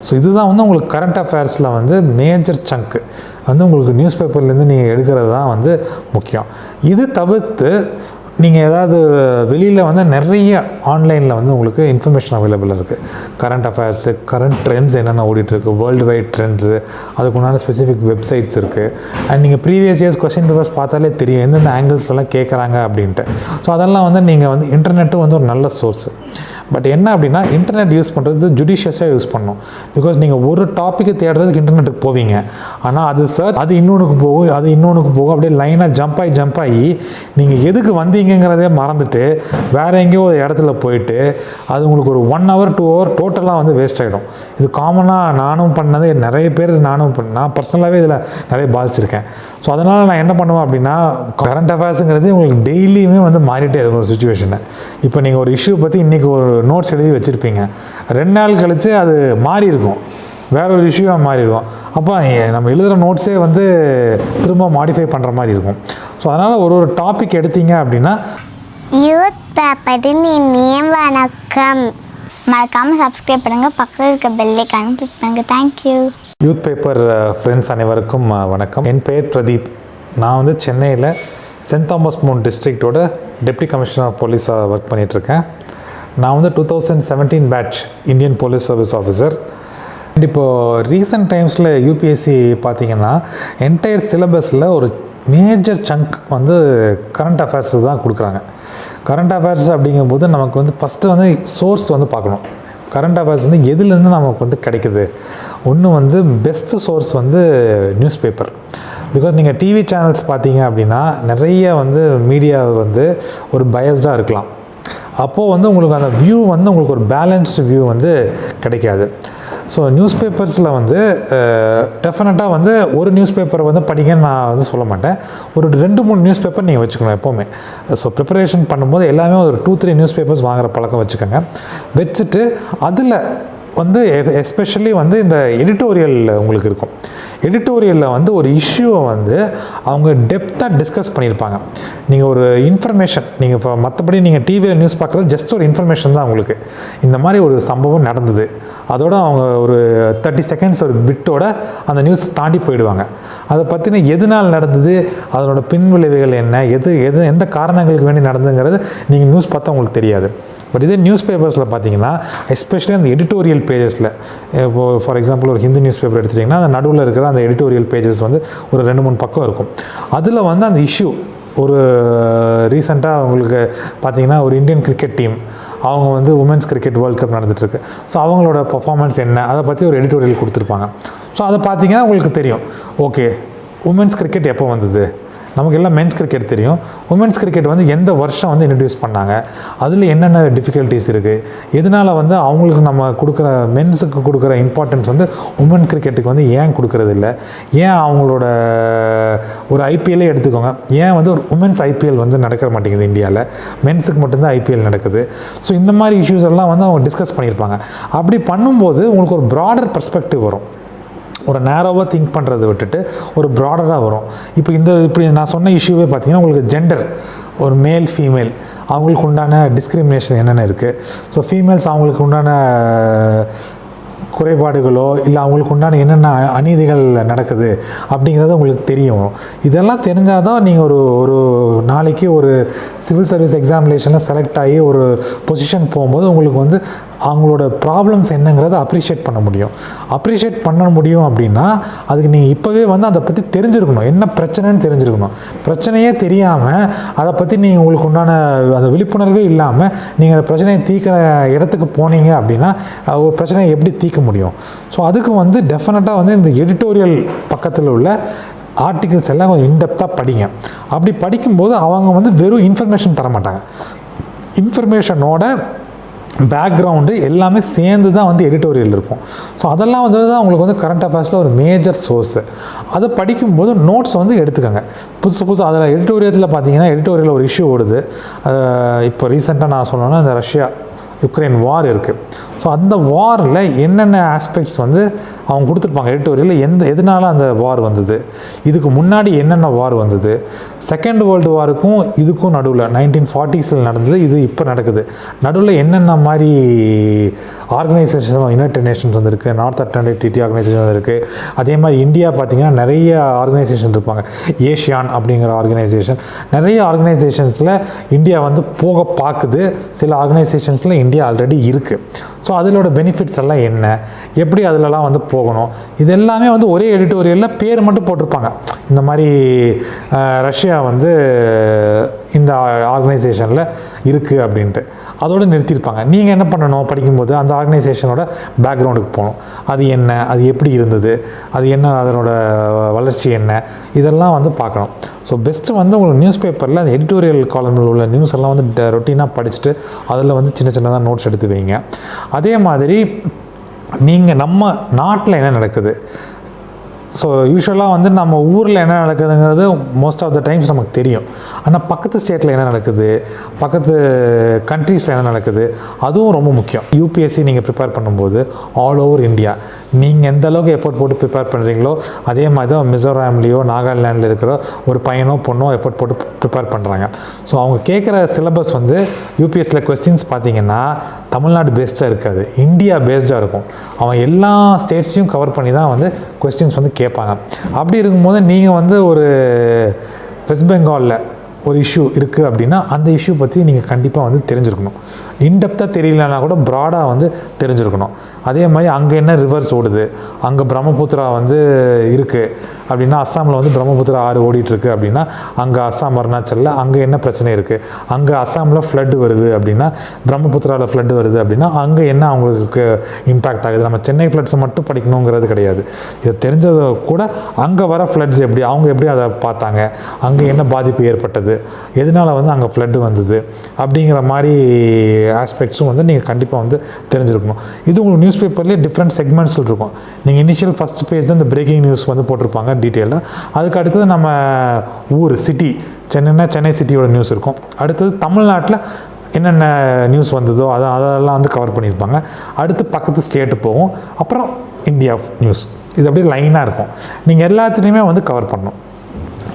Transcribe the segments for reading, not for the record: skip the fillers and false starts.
So இதுதான் வந்து உங்களுக்கு கரண்ட் அஃபேர்ஸில் வந்து மேஜர் சங்க்கு வந்து உங்களுக்கு நியூஸ் பேப்பர்லேருந்து நீங்கள் எடுக்கிறது தான் வந்து முக்கியம். இது தவிர்த்து நீங்கள் ஏதாவது வெளியில் வந்து நிறைய ஆன்லைனில் வந்து உங்களுக்கு இன்ஃபர்மேஷன் அவைலபிள் இருக்குது. கரண்ட் அஃபேர்ஸு, கரண்ட் ட்ரெண்ட்ஸ் என்னென்ன ஓடிட்டுருக்கு, வேர்ல்டு வைட் ட்ரெண்ட்ஸு, அதுக்குண்டான ஸ்பெசிஃபிக் வெப்சைட்ஸ் இருக்குது. அண்ட் நீங்கள் ப்ரீவியஸ் இயர்ஸ் கொஸ்டின் பேப்பர்ஸ் பார்த்தாலே தெரியும் எந்தெந்த ஆங்கிள்ஸ்லாம் கேட்குறாங்க அப்படின்ட்டு. ஸோ அதெல்லாம் வந்து நீங்கள் வந்து இன்டர்நெட்டும் வந்து ஒரு நல்ல சோர்ஸு. பட் என்ன அப்படின்னா இன்டர்நெட் யூஸ் பண்ணுறது ஜுடிஷியஸாக யூஸ் பண்ணணும். பிகாஸ் நீங்கள் ஒரு டாப்பிக்கை தேடுறதுக்கு இன்டர்நெட்டுக்கு போவீங்க, ஆனால் அது இன்னொன்றுக்கு போகும் அப்படியே லைனாக ஜம்ப் ஆகி நீங்கள் எதுக்கு வந்தீங்கிறதே மறந்துட்டு வேறு எங்கேயோ ஒரு இடத்துல போயிட்டு அது உங்களுக்கு ஒரு 1 hour 2 hour டோட்டலாக வந்து வேஸ்ட் ஆகிடும். இது காமனாக நானும் பண்ணது, நிறைய பேர் நான் பர்சனலாகவே இதில் நிறைய பாதிச்சிருக்கேன். ஸோ அதனால் நான் என்ன பண்ணுவேன் அப்படின்னா கரண்ட் அஃபேர்ஸுங்கிறது உங்களுக்கு டெய்லியுமே வந்து மாறிட்டே இருக்கும் ஒரு சுச்சுவேஷனை. இப்போ நீங்கள் ஒரு இஷ்யூ பற்றி இன்றைக்கி ஒரு நோட்ஸ் எழுதி வச்சுருப்பீங்க, 2 நாள் கழித்து அது மாறி இருக்கும், வேற ஒரு இஷ்யூவாக மாறி இருக்கும். அப்போ நம்ம எழுதுகிற நோட்ஸே வந்து திரும்ப மாடிஃபை பண்ணுற மாதிரி இருக்கும். ஸோ அதனால் ஒரு டாபிக் எடுத்தீங்க அப்படின்னா யூத் பேப்பரின் இனிய வணக்கம். மறக்காமல் சப்ஸ்கிரைப் பண்ணுங்கள், பக்கத்தில் இருக்க பெல் ஐகானை கிளிக் பண்ணுங்கள். தேங்க்யூ. யூத் பேப்பர் ஃப்ரெண்ட்ஸ் அனைவருக்கும் வணக்கம். என் பெயர் பிரதீப். நான் வந்து சென்னையில் சென்ட் தாமஸ் மவுண்ட் டிஸ்ட்ரிக்டோட டெப்டி கமிஷனர் ஆஃப் போலீஸாக ஒர்க் பண்ணிகிட்ருக்கேன். நான் வந்து 2017 batch Indian police service officer. இப்போது ரீசெண்ட் டைம்ஸில் யூபிஎஸ்சி பார்த்திங்கன்னா என்டையர் சிலபஸில் ஒரு மேஜர் சங்க் வந்து கரண்ட் அஃபேர்ஸு தான் கொடுக்குறாங்க. கரண்ட் அஃபேர்ஸ் அப்படிங்கும்போது நமக்கு வந்து ஃபஸ்ட்டு வந்து சோர்ஸ் வந்து பார்க்கணும். கரண்ட் அஃபேர்ஸ் வந்து எதுலேருந்து நமக்கு வந்து கிடைக்குது. ஒன்று வந்து பெஸ்ட்டு சோர்ஸ் வந்து நியூஸ் பேப்பர். பிகாஸ் நீங்கள் டிவி சேனல்ஸ் பார்த்தீங்க அப்படின்னா நிறைய வந்து மீடியா வந்து ஒரு பயஸ்டாக இருக்கலாம். அப்போது வந்து உங்களுக்கு அந்த வியூ வந்து உங்களுக்கு ஒரு பேலன்ஸ்டு வியூ வந்து கிடைக்காது. ஸோ நியூஸ் பேப்பர்ஸில் வந்து டெஃபினட்டாக வந்து ஒரு நியூஸ் பேப்பரை வந்து படிங்கன்னு நான் வந்து சொல்ல மாட்டேன். ஒரு 2-3 நியூஸ் பேப்பர் நீங்கள் வச்சுக்கணும் எப்போவுமே. ஸோ ப்ரிப்பரேஷன் பண்ணும்போது எல்லாமே ஒரு 2-3 நியூஸ் பேப்பர்ஸ் வாங்குகிற பழக்கம் வச்சுக்கோங்க. வச்சுட்டு அதில் வந்து எஸ்பெஷலி வந்து இந்த எடிட்டோரியல் உங்களுக்கு இருக்கும். எடிட்டோரியலில் வந்து ஒரு இஷ்யூவை வந்து அவங்க டெப்த்தாக டிஸ்கஸ் பண்ணியிருப்பாங்க. நீங்கள் ஒரு இன்ஃபர்மேஷன் நீங்கள் இப்போ மற்றபடி நீங்கள் டிவியில் நியூஸ் பார்க்குறது ஜஸ்ட் ஒரு இன்ஃபர்மேஷன் தான் உங்களுக்கு. இந்த மாதிரி ஒரு சம்பவம் நடந்தது, அதோட அவங்க ஒரு 30 seconds ஒரு பிட்டோட அந்த நியூஸ் தாண்டி போயிடுவாங்க. அதை பற்றின எதனால் நடந்தது, அதனோட பின்விளைவுகள் என்ன, எந்த காரணங்களுக்கு வேண்டி நடந்துங்கிறது நீங்கள் நியூஸ் பார்த்தா உங்களுக்கு தெரியாது. பட் இதே நியூஸ் பேப்பர்ஸில் பார்த்தீங்கன்னா எஸ்பெஷலி அந்த எடிட்டோரியல் பேஜஸில், இப்போது ஃபார் எக்ஸாம்பிள் ஒரு ஹிந்தி நியூஸ் பேப்பர் எடுத்துட்டிங்கன்னா அந்த நடுவில் இருக்கிற அந்த எடிட்டோரியல் பேஜஸ் வந்து ஒரு 2-3 பக்கம் இருக்கும். அதில் வந்து அந்த இஷ்யூ ஒரு ரீசெண்டாக உங்களுக்கு பார்த்தீங்கன்னா ஒரு இந்தியன் கிரிக்கெட் டீம் அவங்க வந்து உமன்ஸ் கிரிக்கெட் வேர்ல்டு கப் நடந்துகிட்ருக்கு. ஸோ அவங்களோட பர்ஃபார்மன்ஸ் என்ன அதை பற்றி ஒரு எடிட்டோரியல் கொடுத்துருப்பாங்க. ஸோ அதை பார்த்தீங்கன்னா உங்களுக்கு தெரியும், ஓகே உமன்ஸ் கிரிக்கெட் எப்போ வந்தது, நமக்கு எல்லாம் மென்ஸ் கிரிக்கெட் தெரியும். உமன்ஸ் கிரிக்கெட் வந்து எந்த வருஷம் வந்து இன்ட்ரடியூஸ் பண்ணாங்க, அதில் என்னென்ன டிஃபிகல்ட்டிஸ் இருக்குது, எதனால் வந்து அவங்களுக்கு நம்ம கொடுக்குற மென்ஸுக்கு கொடுக்குற இம்பார்ட்டன்ஸ் வந்து உமன் கிரிக்கெட்டுக்கு வந்து ஏன் கொடுக்குறது இல்லை, ஏன் அவங்களோட ஒரு ஐபிஎல்லே எடுத்துக்கோங்க, ஏன் வந்து ஒரு உமன்ஸ் ஐபிஎல் வந்து நடக்க மாட்டேங்குது இந்தியாவில், மென்ஸுக்கு மட்டும்தான் ஐபிஎல் நடக்குது. ஸோ இந்த மாதிரி இஷ்யூஸ் எல்லாம் வந்து அவங்க டிஸ்கஸ் பண்ணியிருப்பாங்க. அப்படி பண்ணும்போது உங்களுக்கு ஒரு ப்ராடர் பெர்ஸ்பெக்டிவ் வரும். ஒரு நேரோவாக திங்க் பண்ணுறதை விட்டுட்டு ஒரு ப்ராடராக வரும். இப்படி நான் சொன்ன இஷ்யூவே பார்த்தீங்கன்னா உங்களுக்கு ஜெண்டர், ஒரு மேல் ஃபீமேல் அவங்களுக்கு உண்டான டிஸ்கிரிமினேஷன் என்னென்ன இருக்குது, ஸோ ஃபீமேல்ஸ் அவங்களுக்கு உண்டான குறைபாடுகளோ இல்லை அவங்களுக்கு உண்டான என்னென்ன அநீதிகள் நடக்குது அப்படிங்கிறது உங்களுக்கு தெரியும். இதெல்லாம் தெரிஞ்சால் தான் நீங்கள் ஒரு நாளைக்கு ஒரு சிவில் சர்வீஸ் எக்ஸாமினேஷனில் செலக்ட் ஆகி ஒரு பொசிஷன் போகும்போது உங்களுக்கு வந்து அவங்களோட ப்ராப்ளம்ஸ் என்னங்கிறத அப்ரிஷியேட் பண்ண முடியும். அப்படின்னா அதுக்கு நீங்கள் இப்போவே வந்து அதை பற்றி தெரிஞ்சிருக்கணும், என்ன பிரச்சனைன்னு தெரிஞ்சிருக்கணும். பிரச்சனையே தெரியாமல் அதை பற்றி நீங்கள் உங்களுக்கு உண்டான அந்த விழிப்புணர்வே இல்லாமல் நீங்கள் அந்த பிரச்சனையை தீர்க்கிற இடத்துக்கு போனீங்க அப்படின்னா ஒரு பிரச்சனையை எப்படி தீர்க்க முடியும்? ஸோ அதுக்கு வந்து டெஃபினட்டாக வந்து இந்த எடிட்டோரியல் பக்கத்தில் உள்ள ஆர்டிகிள்ஸ் எல்லாம் கொஞ்சம் இன்டெப்த்தாக படிங்க. அப்படி படிக்கும்போது அவங்க வந்து வெறும் இன்ஃபர்மேஷன் தர மாட்டாங்க, இன்ஃபர்மேஷனோட பேக்ரவுண்டு எல்லாமே சேர்ந்து தான் வந்து எடிட்டோரியல் இருக்கும். ஸோ அதெல்லாம் வந்து தான் உங்களுக்கு வந்து கரண்ட் அஃபேர்ஸில் ஒரு மேஜர் சோர்ஸு. அதை படிக்கும்போது நோட்ஸ் வந்து எடுத்துக்கோங்க. புதுசு அதில் எடிட்டோரியத்தில் பார்த்தீங்கன்னா எடிட்டோரியலில் ஒரு இஷ்யூ ஓடுது. இப்போ ரீசெண்டாக நான் சொல்லணும்னா இந்த ரஷ்யா யுக்ரைன் வார் இருக்குது. ஸோ அந்த வாரில் என்னென்ன ஆஸ்பெக்ட்ஸ் வந்து அவங்க கொடுத்துருப்பாங்க எடிட்டோரியலில் எதனால அந்த வார் வந்தது, இதுக்கு முன்னாடி என்னென்ன வார் வந்தது, செகண்ட் வேர்ல்டு வாருக்கும் இதுக்கும் நடுவில் 1940s நடந்தது, இது இப்போ நடக்குது, நடுவில் என்னென்ன மாதிரி ஆர்கனைசேஷன் யுனைடெட் நேஷன்ஸ் வந்திருக்கு, நார்த் அட்லாண்டிக் ட்ரீட்டி ஆர்கனைசேஷன் வந்திருக்கு. அதே மாதிரி இந்தியா பார்த்திங்கன்னா நிறைய ஆர்கனைசேஷன் இருப்பாங்க, ஏஷியான் அப்படிங்கிற ஆர்கனைசேஷன், நிறைய ஆர்கனைசேஷன்ஸில் இந்தியா வந்து போக பார்க்குது, சில ஆர்கனைசேஷன்ஸில் இந்தியா ஆல்ரெடி இருக்குது. ஸோ அதிலோட பெனிஃபிட்ஸ் எல்லாம் என்ன, எப்படி அதிலலாம் வந்து போகணும், இது எல்லாமே வந்து ஒரே எடிட்டோரியலில் பேர் மட்டும் போட்டிருப்பாங்க. இந்த மாதிரி ரஷ்யா வந்து இந்த ஆர்கனைசேஷனில் இருக்குது அப்படின்ட்டு அதோடு நிறுத்தியிருப்பாங்க. நீங்கள் என்ன பண்ணணும் படிக்கும்போது, அந்த ஆர்கனைசேஷனோட பேக்ரவுண்டுக்கு போகணும். அது என்ன, அது எப்படி இருந்தது, அது என்ன, அதனோட வளர்ச்சி என்ன, இதெல்லாம் வந்து பார்க்கணும். ஸோ பெஸ்ட்டு வந்து உங்களுக்கு நியூஸ் பேப்பரில் அந்த எடிட்டோரியல் காலமில் உள்ள நியூஸ் எல்லாம் வந்து ரொட்டீனாக படிச்சுட்டு அதில் வந்து சின்ன சின்னதாக நோட்ஸ் எடுத்து வைங்க. அதே மாதிரி நீங்கள் நம்ம நாட்டில் என்ன நடக்குது, ஸோ யூஸ்வலாக வந்து நம்ம ஊரில் என்ன நடக்குதுங்கிறது மோஸ்ட் ஆஃப் த டைம்ஸ் நமக்கு தெரியும். ஆனால் பக்கத்து ஸ்டேட்டில் என்ன நடக்குது, பக்கத்து கண்ட்ரீஸில் என்ன நடக்குது, அதுவும் ரொம்ப முக்கியம். யூபிஎஸ்சி நீங்கள் ப்ரிப்பேர் பண்ணும்போது ஆல் ஓவர் இந்தியா நீங்கள் எந்த அளவுக்கு எஃபோர்ட் போட்டு ப்ரிப்பேர் பண்ணுறீங்களோ அதே மாதிரி தான் மிசோராம்லேயோ நாகாலாண்டில் இருக்கிற ஒரு பையனோ பொண்ணோ எஃபோர்ட் போட்டு ப்ரிப்பேர் பண்ணுறாங்க. ஸோ அவங்க கேட்குற சிலபஸ் வந்து யூபிஎஸ்சியில் கொஸ்டின்ஸ் பார்த்திங்கன்னா தமிழ்நாடு பேஸ்டாக இருக்காது, இந்தியா பேஸ்டாக இருக்கும். அவன் எல்லா ஸ்டேட்ஸையும் கவர் பண்ணி தான் வந்து கொஸ்டின்ஸ் வந்து கேட்பாங்க. அப்படி இருக்கும்போது நீங்கள் வந்து ஒரு வெஸ்ட் பெங்காலில் ஒரு இஷ்யூ இருக்குது அப்படின்னா அந்த இஷ்யூ பற்றி நீங்கள் கண்டிப்பாக வந்து தெரிஞ்சிருக்கணும். இன்டெப்த்தாக தெரியலனா கூட ப்ராடாக வந்து தெரிஞ்சிருக்கணும். அதே மாதிரி அங்கே என்ன ரிவர்ஸ் ஓடுது, அங்கே பிரம்மபுத்திரா வந்து இருக்குது அப்படின்னா அஸ்ஸாமில் வந்து பிரம்மபுத்திரா ஆறு ஓடிட்டுருக்கு அப்படின்னா அங்கே அஸ்ஸாம் அருணாச்சலில் அங்கே என்ன பிரச்சனை இருக்குது, அங்கே அஸ்ஸாமில் ஃப்ளட் வருது அப்படின்னா பிரம்மபுத்திராவில் ஃப்ளட் வருது அப்படின்னா அங்கே என்ன அவங்களுக்கு இம்பேக்ட் ஆகுது. நம்ம சென்னை ஃப்ளட்ஸை மட்டும் படிக்கணுங்கிறது கிடையாது. இதை தெரிஞ்சதை கூட அங்கே வர ஃப்ளட்ஸ் எப்படி, அவங்க எப்படி அதை பார்த்தாங்க, அங்கே என்ன பாதிப்பு ஏற்பட்டது, எதனால் வந்து அங்கே ஃப்ளட்டு வந்தது அப்படிங்கிற மாதிரி ஆஸ்பெக்ட்ஸும் வந்து நீங்கள் கண்டிப்பாக வந்து தெரிஞ்சிருக்கணும். இது உங்களுக்கு நியூஸ் பேப்பர்லேயே டிஃப்ரெண்ட் செக்மெண்ட்ஸில் இருக்கும். நீங்கள் இனிஷியல் ஃபஸ்ட் பேஜ் தான் இந்த பிரேக்கிங் நியூஸ் வந்து போட்டிருப்பாங்க டீட்டெயிலாக. அதுக்கு அடுத்தது நம்ம ஊர் சிட்டி, சென்னைனா சென்னை சிட்டியோட நியூஸ் இருக்கும். அடுத்தது தமிழ்நாட்டில் என்னென்ன நியூஸ் வந்ததோ அதெல்லாம் வந்து கவர் பண்ணியிருப்பாங்க. அடுத்து பக்கத்து ஸ்டேட்டு போகும், அப்புறம் இந்தியா நியூஸ். இது அப்படியே லைனாக இருக்கும். நீங்கள் எல்லாத்துலேயுமே வந்து கவர் பண்ணணும்.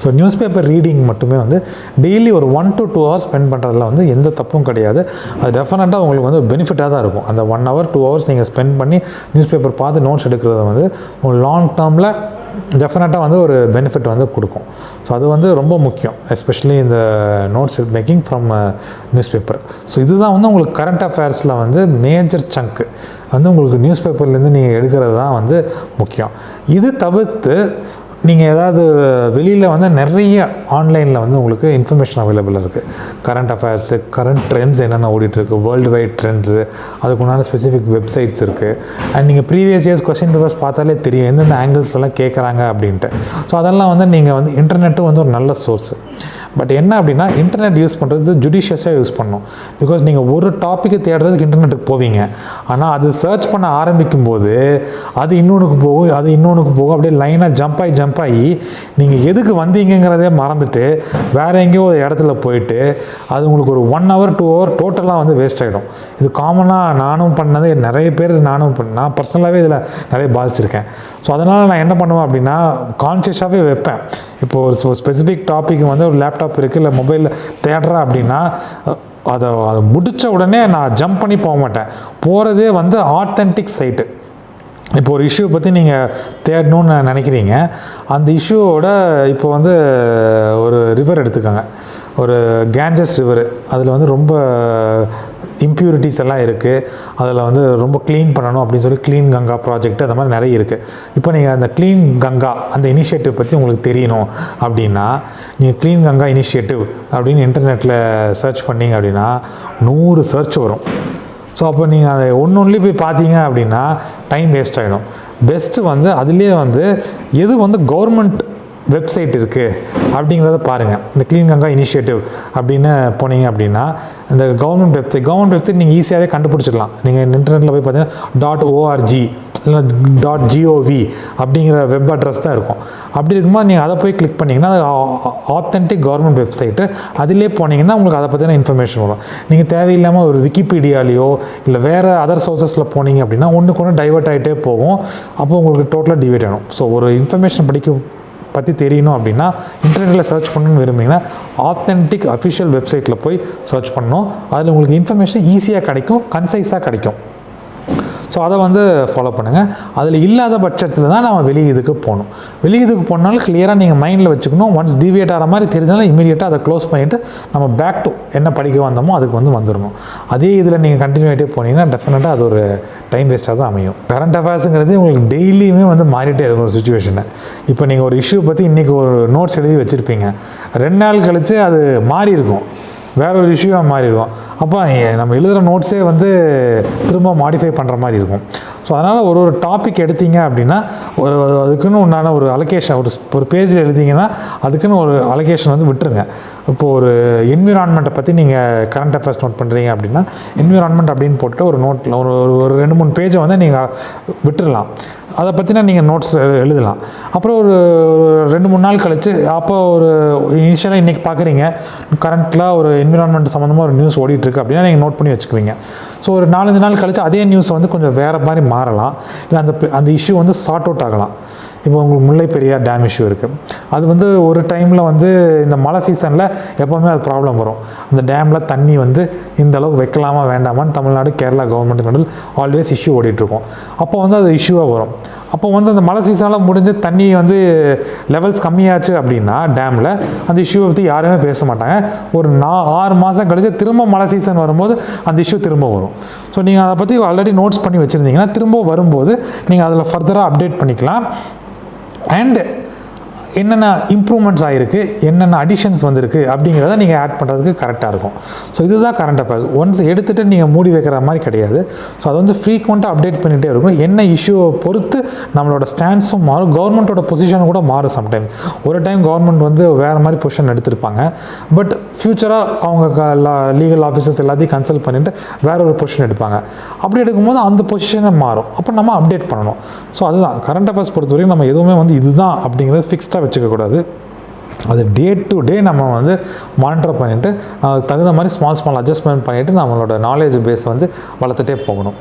ஸோ நியூஸ் பேப்பர் ரீடிங் மட்டுமே வந்து டெய்லி ஒரு 1 to 2 hours ஸ்பெண்ட் பண்ணுறதுல வந்து எந்த தப்பும் கிடையாது. அது டெஃபினட்டாக உங்களுக்கு வந்து பெனிஃபிட்டாக தான் இருக்கும். அந்த 1 hour 2 hours நீங்கள் ஸ்பெண்ட் பண்ணி நியூஸ் பேப்பர் பார்த்து நோட்ஸ் எடுக்கிறது வந்து உங்களுக்கு லாங் டேர்மில் டெஃபினட்டாக வந்து ஒரு பெனிஃபிட் வந்து கொடுக்கும். ஸோ அது வந்து ரொம்ப முக்கியம், எஸ்பெஷலி இந்த notes making from news paper. So இதுதான் வந்து உங்களுக்கு கரண்ட் அஃபேர்ஸில் வந்து மேஜர் சங்க்கு வந்து உங்களுக்கு நியூஸ் பேப்பர்லேருந்து நீங்கள் எடுக்கிறது தான் வந்து முக்கியம். இது தவிர்த்து நீங்கள் ஏதாவது வெளியில் வந்து நிறைய ஆன்லைனில் வந்து உங்களுக்கு இன்ஃபர்மேஷன் அவைலபிள் இருக்குது. கரண்ட் அஃபேர்ஸு, கரண்ட் ட்ரெண்ட்ஸ் என்னென்ன ஓடிட்டுருக்கு, வேர்ல்டு வைட் ட்ரெண்ட்ஸு, அதுக்குண்டான ஸ்பெசிஃபிக் வெப்சைட்ஸ் இருக்குது. அண்ட் நீங்கள் ப்ரீவியஸ் இயர்ஸ் கொஸ்டின் பேப்பர்ஸ் பார்த்தாலே தெரியும் எந்தெந்த ஆங்கிள்ஸ்லாம் கேட்குறாங்க அப்படின்ட்டு. ஸோ அதெல்லாம் வந்து நீங்கள் வந்து இன்டர்நெட்டும் வந்து ஒரு நல்ல சோர்ஸு. பட் என்ன அப்படின்னா இன்டர்நெட் யூஸ் பண்ணுறது ஜுடிஷியஸாக யூஸ் பண்ணணும். பிகாஸ் நீங்கள் ஒரு டாப்பிக்கை தேடுறதுக்கு இன்டர்நெட்டுக்கு போவீங்க, ஆனால் அது சர்ச் பண்ண ஆரம்பிக்கும் போது அது இன்னொன்றுக்கு போகும், அது இன்னொன்றுக்கு போகும், அப்படியே லைனாக ஜம்ப் ஆகி நீங்கள் எதுக்கு வந்தீங்கிறதே மறந்துட்டு வேறு எங்கேயோ ஒரு இடத்துல போயிட்டு அது உங்களுக்கு ஒரு 1 hour 2 hour டோட்டலாக வந்து வேஸ்ட் ஆகிடும். இது காமனாக நானும் பண்ணது, நிறைய பேர் நான் பர்சனலாகவே இதில் நிறைய பாதிச்சிருக்கேன். ஸோ அதனால் நான் என்ன பண்ணுவேன் அப்படின்னா கான்ஷியஸாகவே வைப்பேன். இப்போ ஒரு ஸ்பெசிஃபிக் டாபிக் வந்து ஒரு லேப்டாப் இருக்குது இல்லை மொபைலில் தேடுறேன் அப்படின்னா அதை முடித்த உடனே நான் ஜம்ப் பண்ணி போக மாட்டேன். போகிறதே வந்து ஆத்தென்டிக் சைட்டு. இப்போ ஒரு இஷ்யூ பற்றி நீங்கள் தேடணும்னு நினைக்கிறீங்க, அந்த இஷ்யூவோட இப்போ வந்து ஒரு ரிவர் எடுத்துக்கோங்க, ஒரு கேஞ்சஸ் ரிவர். அதில் வந்து ரொம்ப இம்ப்யூரிட்டிஸ் எல்லாம் இருக்குது, அதில் வந்து ரொம்ப க்ளீன் பண்ணணும் அப்படின்னு சொல்லி க்ளீன் கங்கா ப்ராஜெக்ட் அந்த மாதிரி நிறைய இருக்குது. இப்போ நீங்கள் அந்த க்ளீன் கங்கா அந்த இனிஷியேட்டிவ் பற்றி உங்களுக்கு தெரியணும் அப்படின்னா நீங்கள் க்ளீன் கங்கா இனிஷியேட்டிவ் அப்படின்னு இன்டர்நெட்டில் சர்ச் பண்ணிங்க அப்படின்னா 100 சர்ச் வரும். ஸோ அப்போ நீங்கள் அதை ஒன்று போய் பார்த்தீங்க அப்படின்னா டைம் வேஸ்ட் ஆகிடும். பெஸ்ட்டு வந்து அதுலேயே வந்து எது வந்து கவர்மெண்ட் வெப்சைட் இருக்குது அப்படிங்கிறத பாருங்கள். இந்த க்ளீன் கங்கா இனிஷியேட்டிவ் அப்படின்னு போனீங்க அப்படின்னா இந்த கவர்மெண்ட் வெப்சைட் நீங்கள் ஈஸியாகவே கண்டுபிடிச்சிடலாம். நீங்கள் இன்டர்நெட்டில் போய் பார்த்தீங்கன்னா .org இல்லை .gov அப்படிங்கிற வெப் அட்ரஸ் தான் இருக்கும். அப்படி இருக்கும்போது நீங்கள் அதை போய் கிளிக் பண்ணிங்கன்னா அது ஆத்தென்டிக் கவர்மெண்ட் வெப்சைட்டு. அதிலே போனீங்கன்னா உங்களுக்கு அதை பற்றின இன்ஃபர்மேஷன் வரும். நீங்கள் தேவையில்லாமல் ஒரு விக்கிபீடியாலேயோ இல்லை வேறு அதர் சோர்ஸஸில் போனீங்க அப்படின்னா ஒன்றுக்கு ஒன்று டைவர்ட் ஆகிட்டே போகும். அப்போ உங்களுக்கு டோட்டலாக டிவைட் ஆகும். ஸோ ஒரு இன்ஃபர்மேஷன் பற்றி தெரியணும் அப்படின்னா இன்டர்நெட்டில் சர்ச் பண்ணணும்னு விரும்பிங்கன்னா ஆத்தென்டிக் அஃபிஷியல் வெப்சைட்டில் போய் சர்ச் பண்ணணும். அதில் உங்களுக்கு இன்ஃபர்மேஷன் ஈஸியாக கிடைக்கும், கன்சைஸாக கிடைக்கும். ஸோ அதை ஃபாலோ பண்ணுங்கள். அதில் இல்லாத பட்சத்தில் தான் நம்ம இதுக்கு போகணும். இதுக்கு போனாலும் கிளியராக நீங்கள் மைண்டில் வச்சுக்கணும். ஒன்ஸ் டிவியேட் ஆகிற மாதிரி தெரிஞ்சாலும் இமீடியட்டாக அதை க்ளோஸ் பண்ணிவிட்டு நம்ம பேக் டு என்ன படிக்க வந்தோமோ அதுக்கு வந்துடணும். அதே இதில் நீங்கள் கண்டினியூ ஆகிட்டே போனீங்கன்னா டெஃபினட்டாக அது ஒரு டைம் வேஸ்ட்டாக தான் அமையும். கரண்ட் அஃபேர்ஸுங்கிறது உங்களுக்கு டெய்லியுமே மாறிட்டே இருக்கும் ஒரு சுச்சுவேஷனை. இப்போ நீங்கள் ஒரு இஷ்யூ பற்றி இன்றைக்கி ஒரு நோட்ஸ் எழுதி வச்சுருப்பீங்க, 2 நாள் கழித்து அது மாறி இருக்கும், வேற ஒரு இஷ்யூவாக மாறி இருக்கும். அப்போ நம்ம எழுதுகிற நோட்ஸே திரும்ப மாடிஃபை பண்ணுற மாதிரி இருக்கும். ஸோ அதனால் ஒரு டாபிக் எடுத்தீங்க அப்படின்னா அதுக்குன்னு உண்டான ஒரு அலோகேஷன் ஒரு பேஜில் எழுதிங்கன்னா அதுக்குன்னு ஒரு அலோகேஷன் விட்டுருங்க. இப்போது ஒரு என்விரான்மெண்ட்டை பற்றி நீங்கள் கரண்ட் அஃபேர்ஸ் நோட் பண்ணுறீங்க அப்படின்னா என்விரான்மெண்ட் அப்படின்னு போட்டு ஒரு நோட்டில் ஒரு 2-3 பேஜை நீங்கள் விட்டுடலாம். அதை பற்றினா நீங்கள் நோட்ஸ் எழுதலாம். அப்புறம் ஒரு 2-3 நாள் கழித்து அப்போ ஒரு இனிஷியலாக இன்றைக்கி பார்க்குறீங்க, கரண்ட்டில் ஒரு என்விரான்மெண்ட் சம்மந்தமாக ஒரு நியூஸ் ஓடிட்டுருக்கு அப்படின்னா நீங்கள் நோட் பண்ணி வச்சுக்குவீங்க. ஸோ ஒரு 4-5 நாள் கழித்து அதே நியூஸ் கொஞ்சம் வேறு மாதிரி மாறலாம். இல்லை அந்த இஷ்யூ சார்ட் அவுட் ஆகலாம். இப்போ உங்களுக்கு முல்லை பெரியார் டேம் இஷ்யூ இருக்குது. அது ஒரு டைமில் இந்த மழை சீசனில் எப்போவுமே அது ப்ராப்ளம் வரும். அந்த டேமில் தண்ணி இந்த அளவுக்கு வைக்கலாமா வேண்டாமான்னு தமிழ்நாடு கேரளா கவர்மெண்ட் நடுவில் ஆல்வேஸ் இஷ்யூ ஓடிட்டுருக்கும். அப்போ அது இஷ்யூவாக வரும். அப்போ அந்த மழை சீசனில் முடிஞ்சு தண்ணி லெவல்ஸ் கம்மியாச்சு அப்படின்னா டேமில் அந்த இஷ்யூவை பற்றி யாருமே பேச மாட்டாங்க. ஒரு 6 மாதம் கழிச்சு திரும்ப மழை சீசன் வரும்போது அந்த இஷ்யூ திரும்ப வரும். ஸோ நீங்கள் அதை பற்றி ஆல்ரெடி நோட்ஸ் பண்ணி வச்சுருந்தீங்கன்னா திரும்ப வரும்போது நீங்கள் அதில் ஃபர்தராக அப்டேட் பண்ணிக்கலாம். அண்ட் என்னென்ன இம்ப்ரூவ்மெண்ட்ஸ் ஆகிருக்கு, என்னென்ன அடிஷன்ஸ் வந்திருக்கு அப்படிங்கிறத நீங்கள் ஆட் பண்ணுறதுக்கு கரெக்டாக இருக்கும். ஸோ இதுதான் கரண்ட் அஃபேர்ஸ். ஒன்ஸ் எடுத்துகிட்டு நீங்கள் மூடி வைக்கிற மாதிரி கிடையாது. ஸோ அது ஃப்ரீக்வெண்ட்டாக அப்டேட் பண்ணிகிட்டே இருக்கும். என்ன இஷ்யூவை பொறுத்து நம்மளோட ஸ்டாண்ட்ஸும் மாறும், கவர்மெண்ட்டோட பொசிஷன் கூட மாறும். சம்டைம் ஒரு டைம் கவர்மெண்ட் வேறு மாதிரி பொசிஷன் எடுத்திருப்பாங்க. பட் ஃப்யூச்சராக அவங்க லீகல் ஆஃபீஸர்ஸ் எல்லாத்தையும் கன்சல்ட் பண்ணிவிட்டு வேற ஒரு பொசிஷன் எடுப்பாங்க. அப்படி எடுக்கும்போது அந்த பொசிஷனை மாறும். அப்போ நம்ம அப்டேட் பண்ணணும். ஸோ அதுதான் கரண்ட் அஃபேர்ஸ் பொறுத்த வரைக்கும் நம்ம எதுவுமே இதுதான் அப்படிங்கிறது ஃபிக்ஸ்டாக வச்சுக்கக்கூடாது. அது டே டு டே நம்ம மானிட்டர் பண்ணிவிட்டு அதுக்கு தகுந்த மாதிரி ஸ்மால் அட்ஜஸ்ட்மெண்ட் பண்ணிவிட்டு நம்மளோட நாலேஜ் பேஸ் வளர்த்துட்டே போகணும்.